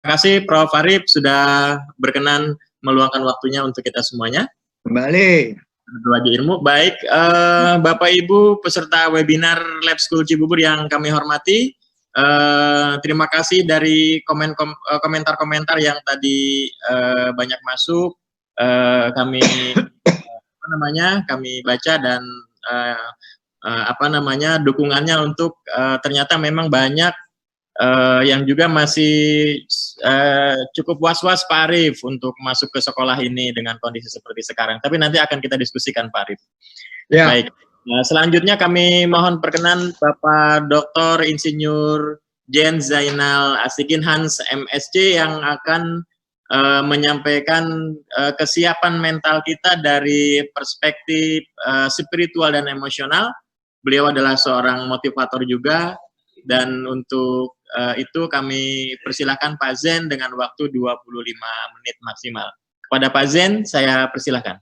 kasih Prof. Arif sudah berkenan meluangkan waktunya untuk kita semuanya. Kembali. Berbagi ilmu. Baik, Bapak Ibu peserta webinar Lab School Cibubur yang kami hormati, terima kasih dari komentar-komentar yang tadi banyak masuk. Kami kami baca dan dukungannya untuk ternyata memang banyak yang juga masih cukup was-was Pak Arif untuk masuk ke sekolah ini dengan kondisi seperti sekarang. Tapi nanti akan kita diskusikan Pak Arif. Ya. Baik. Nah, selanjutnya kami mohon perkenan Bapak Dr. Insinyur Jen Zainal Asikin Hans MSc yang akan menyampaikan kesiapan mental kita dari perspektif spiritual dan emosional. Beliau adalah seorang motivator juga, dan untuk itu kami persilahkan Pak Zen dengan waktu 25 menit maksimal. Kepada Pak Zen, saya persilahkan.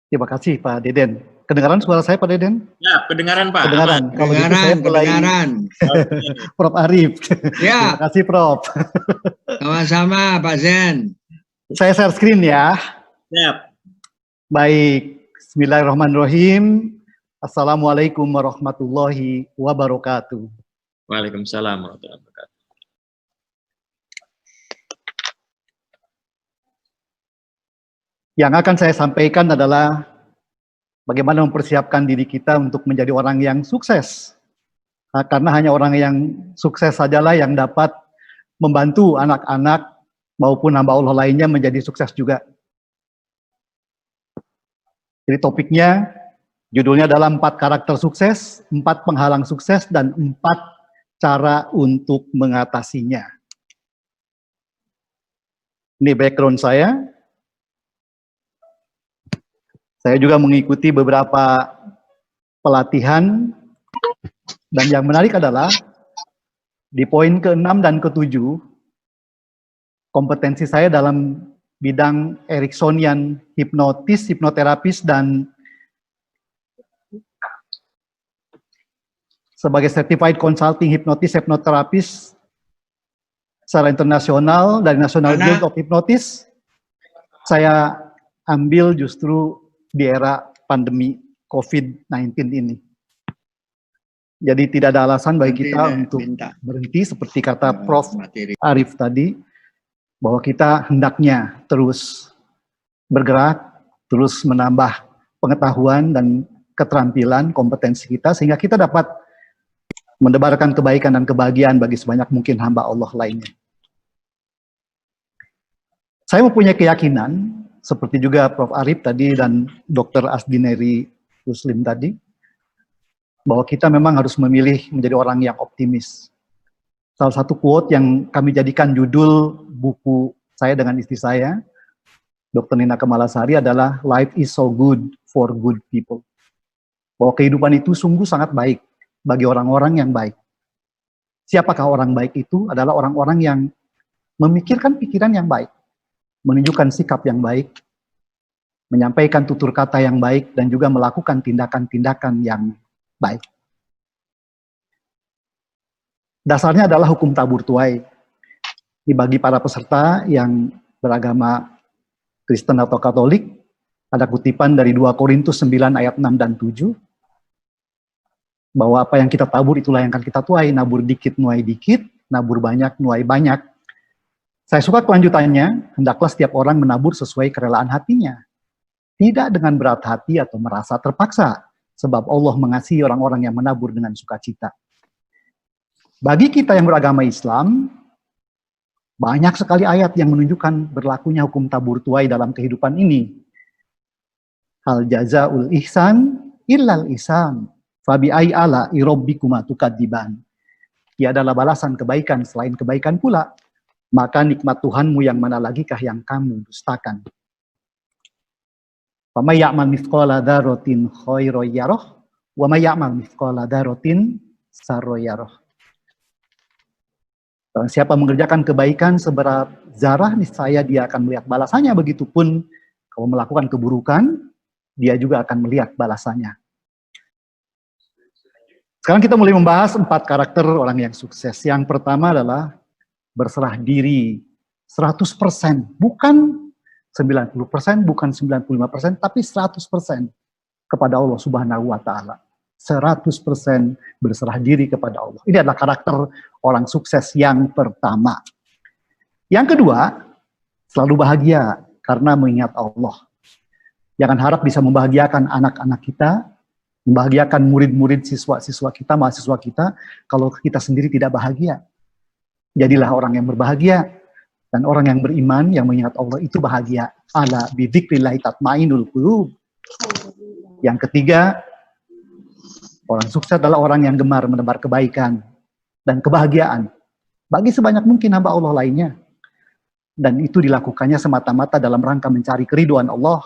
Terima kasih Pak Deden. Kedengaran suara saya Pak Deden? Ya, kedengaran Pak. Kedengaran. Kalau gitu saya mulai. Prof. Arif. Ya. Terima kasih Prof. Sama-sama Pak Zen. Saya share screen ya. Siap. Baik. Bismillahirrahmanirrahim. Assalamualaikum warahmatullahi wabarakatuh. Waalaikumsalam warahmatullahi wabarakatuh. Yang akan saya sampaikan adalah bagaimana mempersiapkan diri kita untuk menjadi orang yang sukses. Nah, karena hanya orang yang sukses sajalah yang dapat membantu anak-anak maupun hamba Allah lainnya menjadi sukses juga. Jadi topiknya, judulnya adalah 4 karakter sukses, 4 penghalang sukses, dan 4 cara untuk mengatasinya. Ini background saya. Saya juga mengikuti beberapa pelatihan, dan yang menarik adalah di poin ke-6 dan ke-7, kompetensi saya dalam bidang Ericksonian hipnotis, hipnoterapis, dan sebagai Certified Consulting Hypnotist, Hypnotherapist secara internasional dari National Guild of Hypnotists. Saya ambil justru di era pandemi COVID-19 ini. Jadi tidak ada alasan bagi kita untuk berhenti seperti kata Prof. Arif tadi, bahwa kita hendaknya terus bergerak, terus menambah pengetahuan dan keterampilan, kompetensi kita, sehingga kita dapat mendebarkan kebaikan dan kebahagiaan bagi sebanyak mungkin hamba Allah lainnya. Saya mempunyai keyakinan, seperti juga Prof. Arif tadi dan Dr. Asdineri Muslim tadi, bahwa kita memang harus memilih menjadi orang yang optimis. Salah satu quote yang kami jadikan judul buku saya dengan istri saya, Dr. Nina Kemalasari, adalah Life is so good for good people. Bahwa kehidupan itu sungguh sangat baik bagi orang-orang yang baik. Siapakah orang baik itu? Adalah orang-orang yang memikirkan pikiran yang baik, menunjukkan sikap yang baik, menyampaikan tutur kata yang baik, dan juga melakukan tindakan-tindakan yang baik. Dasarnya adalah hukum tabur tuai. Ini bagi para peserta yang beragama Kristen atau Katolik, ada kutipan dari 2 Korintus 9 ayat 6 dan 7, bahwa apa yang kita tabur itulah yang akan kita tuai. Nabur dikit, nuai dikit. Nabur banyak, nuai banyak. Saya suka kelanjutannya, hendaklah setiap orang menabur sesuai kerelaan hatinya. Tidak dengan berat hati atau merasa terpaksa, sebab Allah mengasihi orang-orang yang menabur dengan sukacita. Bagi kita yang beragama Islam, banyak sekali ayat yang menunjukkan berlakunya hukum tabur tuai dalam kehidupan ini. Hal jazaul ihsan illal ihsan. Fabi ai ala irabbikuma tukadziban. Tiadalah balasan kebaikan selain kebaikan pula. Maka nikmat Tuhanmu yang mana lagikah yang kamu dustakan. Wa may ya'mal mithqala dzarratin khairan yarah wa may ya'mal mithqala dzarratin sarran yarah. Siapa mengerjakan kebaikan seberat zarah, niscaya dia akan melihat balasannya. Begitupun kalau melakukan keburukan, dia juga akan melihat balasannya. Sekarang kita mulai membahas 4 karakter orang yang sukses. Yang pertama adalah berserah diri 100%, bukan 90%, bukan 95%, tapi 100% kepada Allah Subhanahu wa Ta'ala. 100% berserah diri kepada Allah. Ini adalah karakter orang sukses yang pertama. Yang kedua, selalu bahagia karena mengingat Allah. Jangan harap bisa membahagiakan anak-anak kita, membahagiakan murid-murid, siswa-siswa kita, mahasiswa kita, kalau kita sendiri tidak bahagia. Jadilah orang yang berbahagia, dan orang yang beriman, yang mengingat Allah itu bahagia. Ala bidzikrillahi tatmainul qulub. Yang ketiga, orang sukses adalah orang yang gemar menebar kebaikan dan kebahagiaan bagi sebanyak mungkin hamba Allah lainnya. Dan itu dilakukannya semata-mata dalam rangka mencari keridhaan Allah,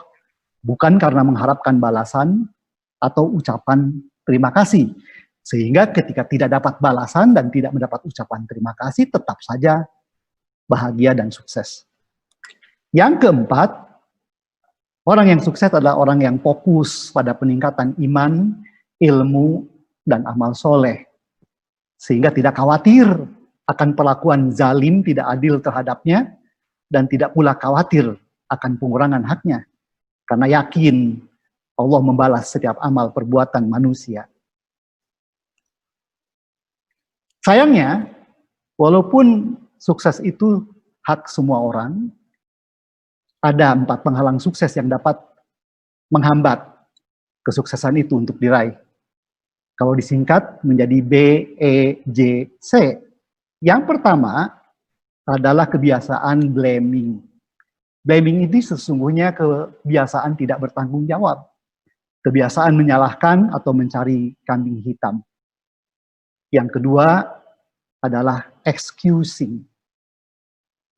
bukan karena mengharapkan balasan atau ucapan terima kasih. Sehingga ketika tidak dapat balasan dan tidak mendapat ucapan terima kasih, tetap saja bahagia dan sukses. Yang keempat, orang yang sukses adalah orang yang fokus pada peningkatan iman, ilmu, dan amal soleh. Sehingga tidak khawatir akan perlakuan zalim tidak adil terhadapnya, dan tidak pula khawatir akan pengurangan haknya. Karena yakin Allah membalas setiap amal perbuatan manusia. Sayangnya, walaupun sukses itu hak semua orang, ada 4 penghalang sukses yang dapat menghambat kesuksesan itu untuk diraih. Kalau disingkat menjadi B, E, J, C. Yang pertama adalah kebiasaan blaming. Blaming ini sesungguhnya kebiasaan tidak bertanggung jawab. Kebiasaan menyalahkan atau mencari kambing hitam. Yang kedua adalah excusing.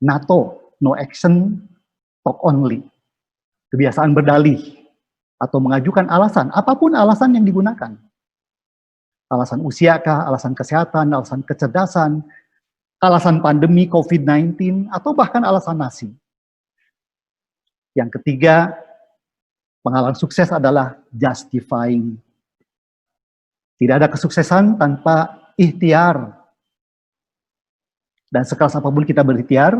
NATO, no action, talk only. Kebiasaan berdalih atau mengajukan alasan, apapun alasan yang digunakan. Alasan usia kah, alasan kesehatan, alasan kecerdasan, alasan pandemi COVID-19, atau bahkan alasan nasi. Yang ketiga, penghalang sukses adalah justifying. Tidak ada kesuksesan tanpa ikhtiar. Dan sekeras apapun kita berikhtiar,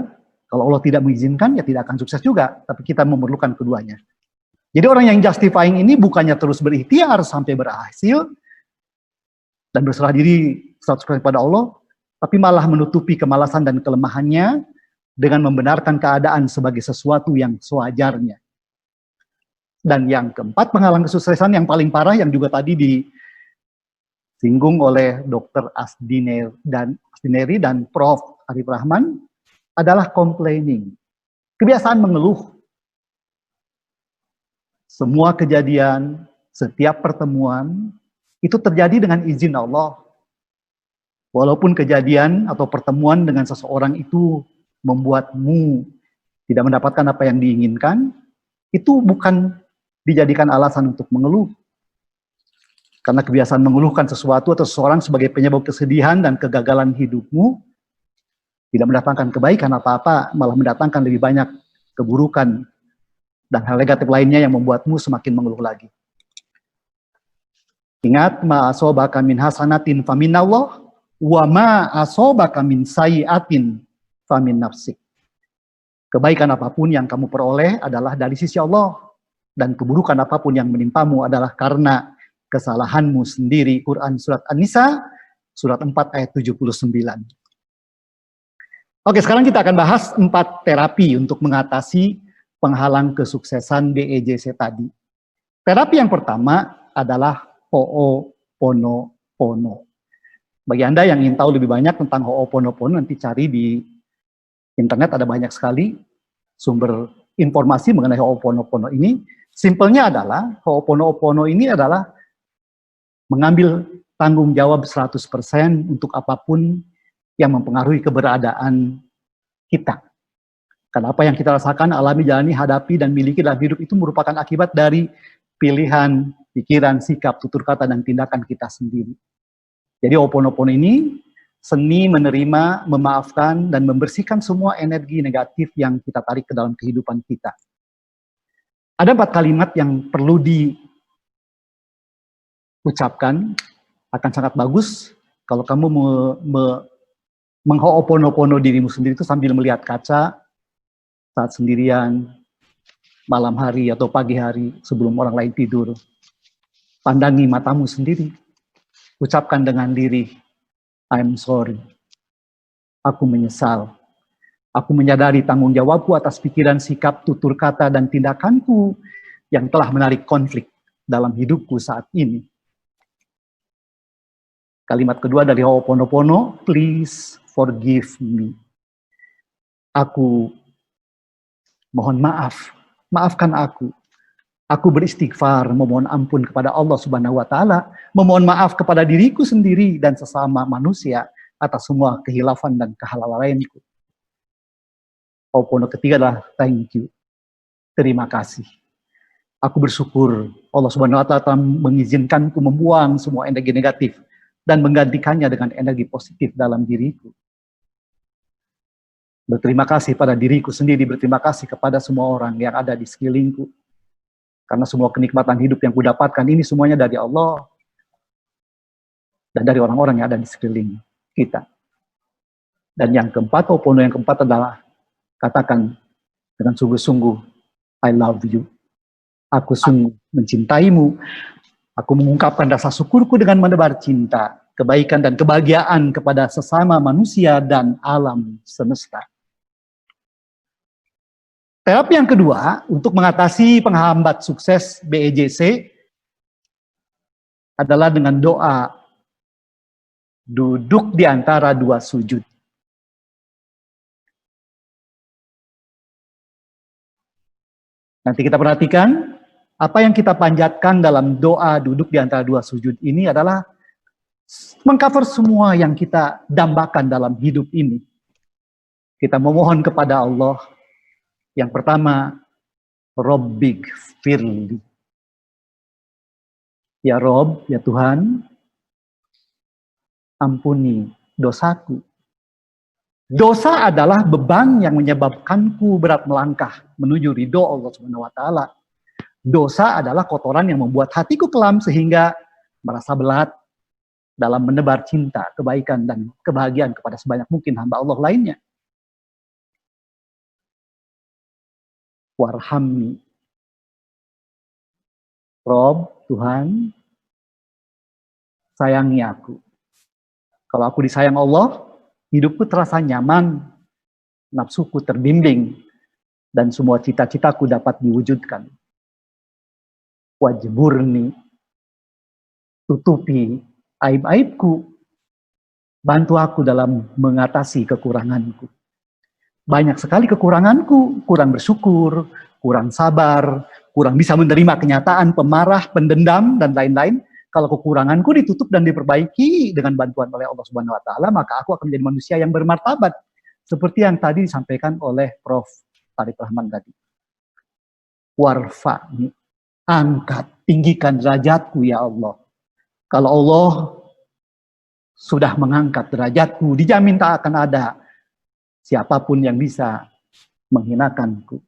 kalau Allah tidak mengizinkan, ya tidak akan sukses juga. Tapi kita memerlukan keduanya. Jadi orang yang justifying ini bukannya terus berikhtiar sampai berhasil, dan berserah diri 100% kepada Allah, tapi malah menutupi kemalasan dan kelemahannya dengan membenarkan keadaan sebagai sesuatu yang sewajarnya. Dan yang keempat, penghalang kesuksesan yang paling parah yang juga tadi disinggung oleh Dr. Asdineri dan Prof. Arif Rahman adalah complaining. Kebiasaan mengeluh. Semua kejadian, setiap pertemuan, itu terjadi dengan izin Allah. Walaupun kejadian atau pertemuan dengan seseorang itu membuatmu tidak mendapatkan apa yang diinginkan, itu bukan dijadikan alasan untuk mengeluh. Karena kebiasaan mengeluhkan sesuatu atau seseorang sebagai penyebab kesedihan dan kegagalan hidupmu, tidak mendatangkan kebaikan apa-apa, malah mendatangkan lebih banyak keburukan dan hal negatif lainnya yang membuatmu semakin mengeluh lagi. Ingat, ma asobaka min hasanatin faminallah, wa ma asobaka min sayyiatin famin nafsik. Kebaikan apapun yang kamu peroleh adalah dari sisi Allah, dan keburukan apapun yang menimpamu adalah karena kesalahanmu sendiri. Quran surat An-Nisa, surat 4 ayat 79. Oke, sekarang kita akan bahas 4 terapi untuk mengatasi penghalang kesuksesan BEJC tadi. Terapi yang pertama adalah Ho'oponopono. Bagi Anda yang ingin tahu lebih banyak tentang Ho'oponopono, nanti cari di internet, ada banyak sekali sumber informasi mengenai Ho'oponopono ini. Simpelnya adalah, Ho'oponopono ini adalah mengambil tanggung jawab 100% untuk apapun yang mempengaruhi keberadaan kita. Karena apa yang kita rasakan, alami, jalani, hadapi, dan miliki dalam hidup itu merupakan akibat dari pilihan, pikiran, sikap, tutur kata, dan tindakan kita sendiri. Jadi Ho'oponopono ini seni menerima, memaafkan, dan membersihkan semua energi negatif yang kita tarik ke dalam kehidupan kita. Ada 4 kalimat yang perlu diucapkan, akan sangat bagus kalau kamu mengho'oponopono dirimu sendiri itu sambil melihat kaca, saat sendirian, malam hari atau pagi hari sebelum orang lain tidur. Pandangi matamu sendiri. Ucapkan dengan diri, I'm sorry. Aku menyesal. Aku menyadari tanggung jawabku atas pikiran, sikap, tutur kata, dan tindakanku yang telah menarik konflik dalam hidupku saat ini. Kalimat kedua dari Ho'oponopono, please forgive me. Aku mohon maaf, maafkan aku. Aku beristighfar, memohon ampun kepada Allah Subhanahu wa Ta'ala, memohon maaf kepada diriku sendiri dan sesama manusia atas semua kehilafan dan kehalalaianku. Ho'oponopono ketiga adalah thank you, terima kasih. Aku bersyukur Allah Subhanahu wa Ta'ala mengizinkanku membuang semua energi negatif dan menggantikannya dengan energi positif dalam diriku. Berterima kasih pada diriku sendiri, berterima kasih kepada semua orang yang ada di sekelilingku. Karena semua kenikmatan hidup yang kudapatkan ini semuanya dari Allah dan dari orang-orang yang ada di sekeliling kita. Dan yang keempat, Ho'oponopono yang keempat adalah katakan dengan sungguh-sungguh, I love you. Aku sungguh mencintaimu. Aku mengungkapkan rasa syukurku dengan menebar cinta, kebaikan dan kebahagiaan kepada sesama manusia dan alam semesta. Terapi yang kedua untuk mengatasi penghambat sukses BEJC adalah dengan doa duduk di antara dua sujud. Nanti kita perhatikan apa yang kita panjatkan dalam doa duduk di antara dua sujud ini adalah mengcover semua yang kita dambakan dalam hidup ini. Kita memohon kepada Allah. Yang pertama, Rabbig firli. Ya Rob, ya Tuhan, ampuni dosaku. Dosa adalah beban yang menyebabkanku berat melangkah menuju ridho Allah Subhanahu wa Ta'ala. Dosa adalah kotoran yang membuat hatiku kelam sehingga merasa berat dalam menebar cinta, kebaikan, dan kebahagiaan kepada sebanyak mungkin hamba Allah lainnya. Warhamni. Rob, Tuhan, sayangi aku. Kalau aku disayang Allah, hidupku terasa nyaman, nafsuku terbimbing, dan semua cita-citaku dapat diwujudkan. Wajburni, tutupi aib-aibku, bantu aku dalam mengatasi kekuranganku. Banyak sekali kekuranganku, kurang bersyukur, kurang sabar, kurang bisa menerima kenyataan, pemarah, pendendam, dan lain-lain. Kalau kekuranganku ditutup dan diperbaiki dengan bantuan oleh Allah Subhanahu wa Ta'ala, maka aku akan menjadi manusia yang bermartabat. Seperti yang tadi disampaikan oleh Prof. Tariq Rahman tadi. Warfa'ni, angkat, tinggikan derajatku ya Allah. Kalau Allah sudah mengangkat derajatku, dijamin tak akan ada siapapun yang bisa menghinakanku.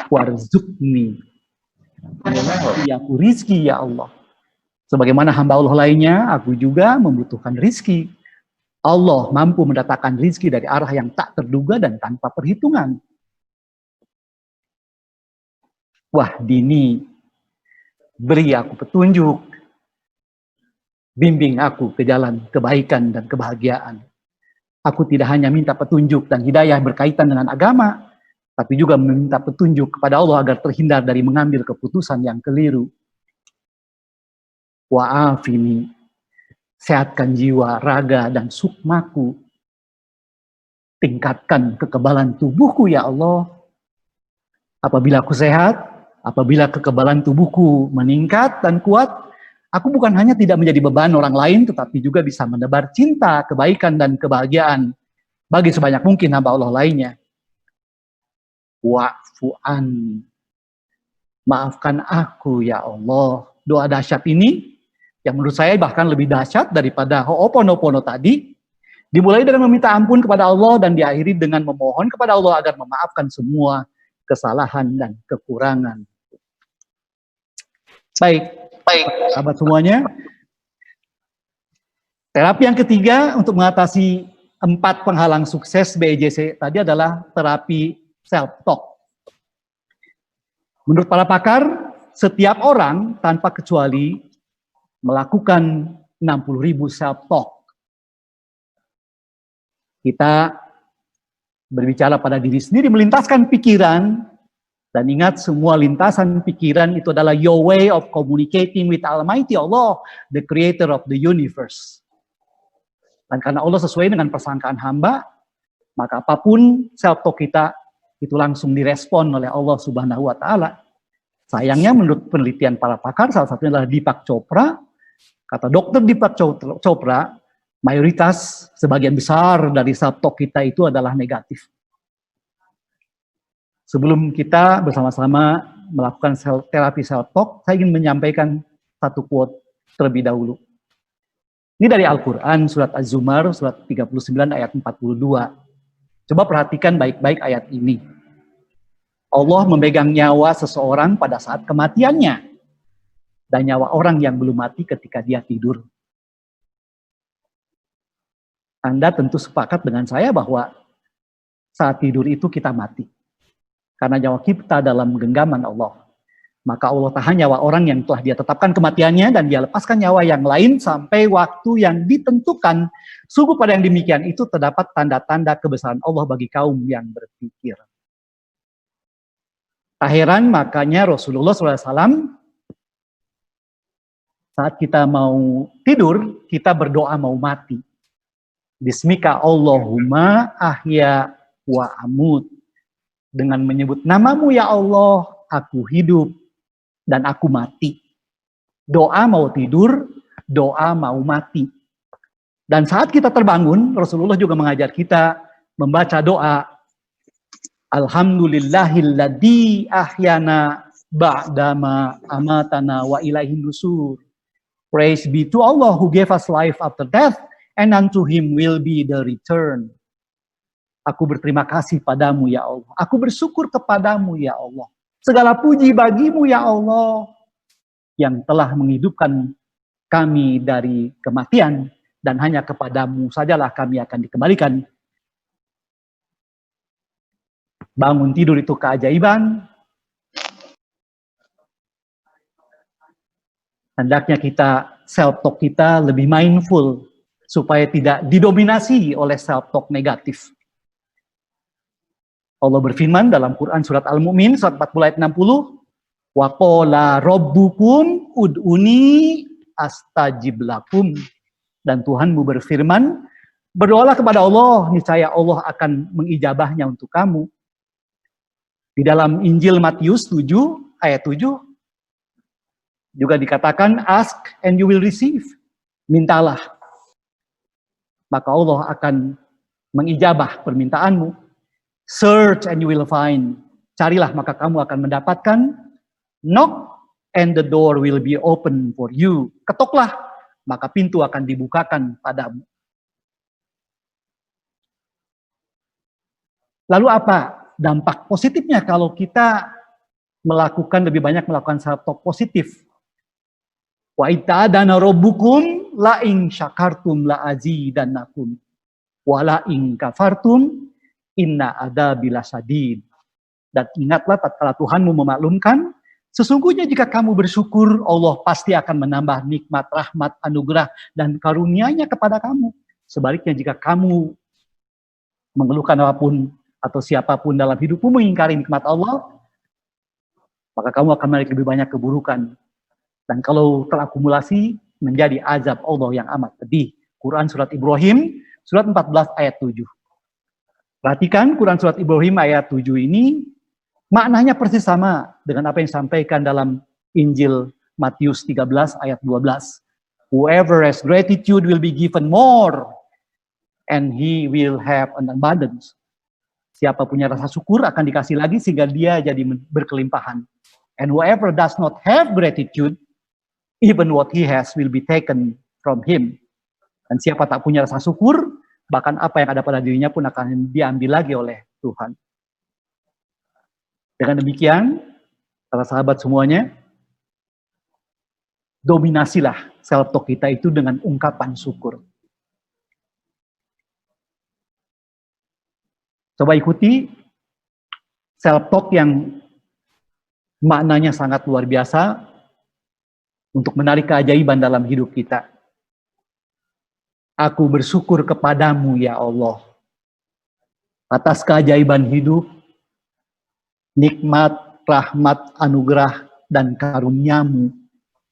Warzukni, ya aku rizki ya Allah. Sebagaimana hamba Allah lainnya, aku juga membutuhkan rizki. Allah mampu mendatangkan rizki dari arah yang tak terduga dan tanpa perhitungan. Wahdini, beri aku petunjuk. Bimbing aku ke jalan kebaikan dan kebahagiaan. Aku tidak hanya minta petunjuk dan hidayah berkaitan dengan agama, tapi juga meminta petunjuk kepada Allah agar terhindar dari mengambil keputusan yang keliru. Wa'afini, sehatkan jiwa, raga, dan sukmaku. Tingkatkan kekebalan tubuhku ya Allah. Apabila aku sehat, apabila kekebalan tubuhku meningkat dan kuat, aku bukan hanya tidak menjadi beban orang lain, tetapi juga bisa menebar cinta, kebaikan, dan kebahagiaan bagi sebanyak mungkin hamba Allah lainnya. Wa'fu'an, maafkan aku ya Allah. Doa dahsyat ini, yang menurut saya bahkan lebih dahsyat daripada Ho'oponopono tadi, dimulai dengan meminta ampun kepada Allah dan diakhiri dengan memohon kepada Allah agar memaafkan semua kesalahan dan kekurangan. Baik, sahabat semuanya. Terapi yang ketiga untuk mengatasi 4 penghalang sukses BEJC tadi adalah terapi self-talk. Menurut para pakar, setiap orang tanpa kecuali melakukan 60.000 self-talk. Kita berbicara pada diri sendiri, melintaskan pikiran, dan ingat semua lintasan pikiran itu adalah your way of communicating with Almighty Allah, the creator of the universe. Dan karena Allah sesuai dengan persangkaan hamba, maka apapun self-talk kita, itu langsung direspon oleh Allah Subhanahu wa Ta'ala. Sayangnya menurut penelitian para pakar, salah satunya adalah Deepak Chopra, kata dokter Deepak Chopra, mayoritas sebagian besar dari self-talk kita itu adalah negatif. Sebelum kita bersama-sama melakukan terapi self-talk, saya ingin menyampaikan satu quote terlebih dahulu. Ini dari Al-Quran, surat Az-Zumar, surat 39 ayat 42. Coba perhatikan baik-baik ayat ini. Allah memegang nyawa seseorang pada saat kematiannya, dan nyawa orang yang belum mati ketika dia tidur. Anda tentu sepakat dengan saya bahwa saat tidur itu kita mati. Karena nyawa kita dalam genggaman Allah. Maka Allah tahan nyawa orang yang telah dia tetapkan kematiannya dan dia lepaskan nyawa yang lain sampai waktu yang ditentukan. Sungguh pada yang demikian itu terdapat tanda-tanda kebesaran Allah bagi kaum yang berpikir. Tak heran makanya Rasulullah SAW saat kita mau tidur, kita berdoa mau mati. Bismika Allahumma ahya wa amut. Dengan menyebut namamu ya Allah, aku hidup dan aku mati. Doa mau tidur, doa mau mati. Dan saat kita terbangun, Rasulullah juga mengajar kita membaca doa. Alhamdulillahilladzi ahyana ba'dama amatana wa ilaihin nusur. Praise be to Allah who gave us life after death, and unto him will be the return. Aku berterima kasih padamu ya Allah. Aku bersyukur kepadamu ya Allah. Segala puji bagimu ya Allah yang telah menghidupkan kami dari kematian dan hanya kepadamu sajalah kami akan dikembalikan. Bangun tidur itu keajaiban. Hendaknya kita self-talk kita lebih mindful supaya tidak didominasi oleh self-talk negatif. Allah berfirman dalam Quran surat Al-Mu'min surat 40 ayat 60, wa qala rabbukum ud'uni astajib lakum. Dan Tuhanmu berfirman, berdoalah kepada Allah, niscaya Allah akan mengijabahnya untuk kamu. Di dalam Injil Matius 7 ayat 7 juga dikatakan, ask and you will receive. Mintalah, maka Allah akan mengijabah permintaanmu. Search and you will find. Carilah maka kamu akan mendapatkan. Knock and the door will be open for you. Ketoklah maka pintu akan dibukakan padamu. Lalu apa dampak positifnya kalau kita lebih banyak melakukan self-talk positif? Wa ita'adana rabbukum la in syakartum la azidannakum wa la in kafartum inna adzabil sadid. Dan ingatlah tatkala Tuhanmu memaklumkan, sesungguhnya jika kamu bersyukur, Allah pasti akan menambah nikmat, rahmat, anugerah, dan karunia-Nya kepada kamu. Sebaliknya jika kamu mengeluhkan apapun atau siapapun dalam hidupmu mengingkari nikmat Allah, maka kamu akan menarik lebih banyak keburukan. Dan kalau terakumulasi menjadi azab Allah yang amat pedih. Quran surat Ibrahim, surat 14 ayat 7. Perhatikan Quran surat Ibrahim ayat 7 ini, maknanya persis sama dengan apa yang disampaikan dalam Injil Matius 13 ayat 12. Whoever has gratitude will be given more, and he will have an abundance. Siapa punya rasa syukur akan dikasih lagi sehingga dia jadi berkelimpahan. And whoever does not have gratitude, even what he has will be taken from him. Dan siapa tak punya rasa syukur, bahkan apa yang ada pada dirinya pun akan diambil lagi oleh Tuhan. Dengan demikian, para sahabat semuanya, dominasilah self-talk kita itu dengan ungkapan syukur. Coba ikuti self-talk yang maknanya sangat luar biasa untuk menarik keajaiban dalam hidup kita. Aku bersyukur kepadamu ya Allah atas keajaiban hidup, nikmat, rahmat, anugerah, dan karuniamu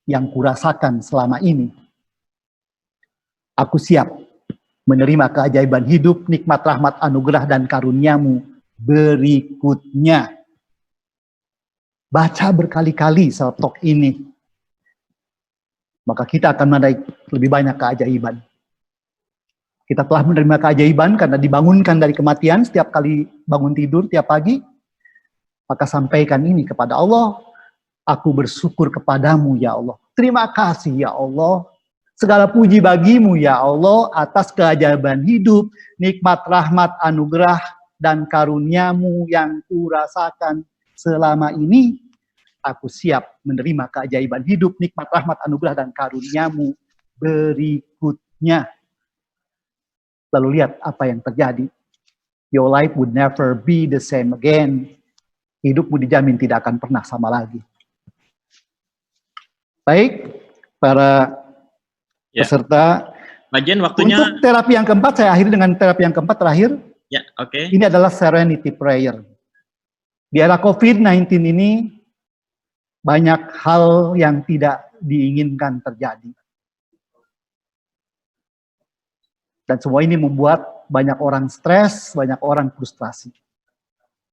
yang kurasakan selama ini. Aku siap menerima keajaiban hidup, nikmat, rahmat, anugerah, dan karuniamu berikutnya. Baca berkali-kali self-talk ini, maka kita akan menarik lebih banyak keajaiban. Kita telah menerima keajaiban karena dibangunkan dari kematian setiap kali bangun tidur tiap pagi. Maka sampaikan ini kepada Allah. Aku bersyukur kepadamu ya Allah. Terima kasih ya Allah. Segala puji bagimu ya Allah atas keajaiban hidup, nikmat, rahmat, anugerah, dan karuniamu yang kurasakan selama ini. Aku siap menerima keajaiban hidup, nikmat, rahmat, anugerah, dan karuniamu berikutnya. Lalu lihat apa yang terjadi. Your life would never be the same again. Hidupmu dijamin tidak akan pernah sama lagi. Baik, para peserta. Pak Jen, waktunya. Untuk terapi yang keempat, saya akhiri dengan terapi yang keempat terakhir. Ya, oke. Ini adalah serenity prayer. Di era COVID-19 ini, banyak hal yang tidak diinginkan terjadi. Dan semua ini membuat banyak orang stres, banyak orang frustrasi.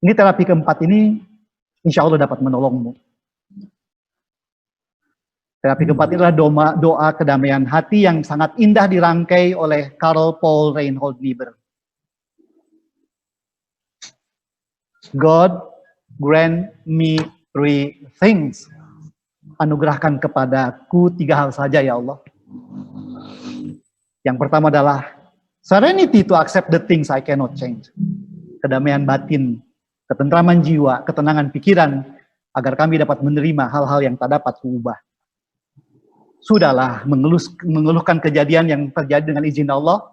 Ini terapi keempat ini, insya Allah dapat menolongmu. Terapi keempat ini adalah doa kedamaian hati yang sangat indah dirangkai oleh Karl Paul Reinhold Niebuhr. God grant me 3 things. Anugerahkan kepadaku 3 hal saja ya Allah. Yang pertama adalah serenity to accept the things I cannot change. Kedamaian batin, ketentraman jiwa, ketenangan pikiran, agar kami dapat menerima hal-hal yang tak dapat kuubah. Sudahlah mengeluhkan kejadian yang terjadi dengan izin Allah,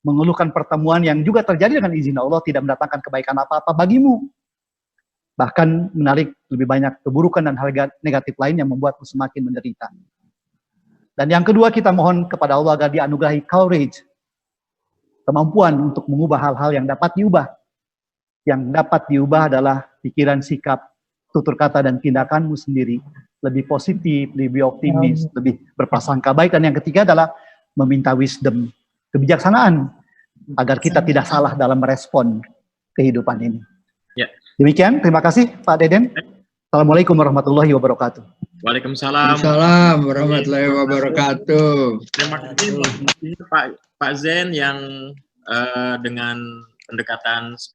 mengeluhkan pertemuan yang juga terjadi dengan izin Allah, tidak mendatangkan kebaikan apa-apa bagimu. Bahkan menarik lebih banyak keburukan dan hal negatif lain yang membuatmu semakin menderita. Dan yang kedua, kita mohon kepada Allah agar dianugerahi courage, kemampuan untuk mengubah hal-hal yang dapat diubah. Yang dapat diubah adalah pikiran, sikap, tutur kata, dan tindakanmu sendiri. Lebih positif, lebih optimis, lebih berprasangka baik. Dan yang ketiga adalah meminta wisdom, kebijaksanaan, agar kita tidak salah dalam merespon kehidupan ini. Ya. Demikian, terima kasih Pak Deden. Assalamualaikum warahmatullahi wabarakatuh. Waalaikumsalam. Waalaikumsalam warahmatullahi wabarakatuh. Terima kasih Pak Zen yang dengan pendekatan